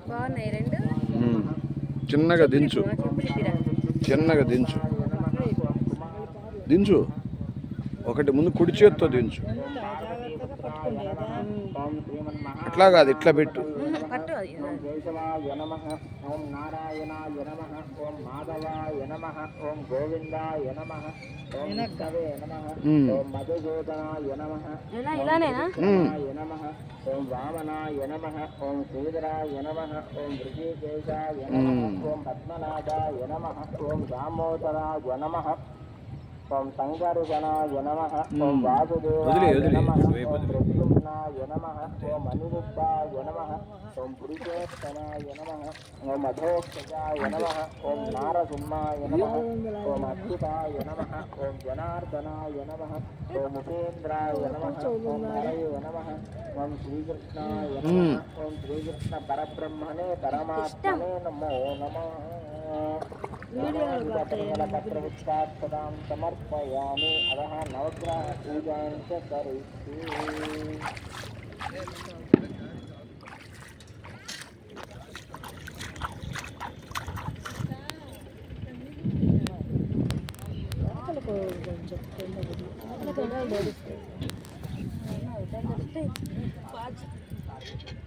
బాగున్నాయి రెండు. చిన్నగా దించు, చిన్నగా దించు, దించు. ఒకటి ముందు కుడి చేత్తో దించు. అట్లా కాదు, ఇట్లా పెట్టు. కేశవాయ నమః. ఓం నారాయణాయ నమః. ఓం మాధవాయ నమః. ఓం గోవిందాయ నమః. ఓం విష్ణవే నమః. ఓం మధుసూదనాయ నమః. నమః. ఓం వామనాయ నమః. ఓం శ్రీధరాయ నమః. ఓం ఋషికేశాయ నమః. ఓం పద్మనాభాయ నమః. ఓం దామోదరాయ నమః. ఓం శంకరగణాయ నమః. ఓం వాసుదేవాయ నమః. ఓం ప్రద్యుమ్నాయ నమః. ఓం అనిరుద్ధాయ నమః. ఓం పురుషోత్తమాయ నమః. ఓం అధోక్షజాయ నమః. ఓం నారసింహాయ నమః. ఓం అచ్యుతాయ నమః. ఓం జనార్దనాయ నమః. ఓం ఉపేంద్రాయ నమః. ఓం హరయ నమః. ఓం శ్రీకృష్ణాయ నమః. ఓం శ్రీకృష్ణ పరబ్రహ్మణే పరమాత్మనే నమో నమః. పత్రవృక్షాక్షదాం సమర్పయామి. అదః నవగ్రహ పూజాం చ కరిష్యామి. కొంచెం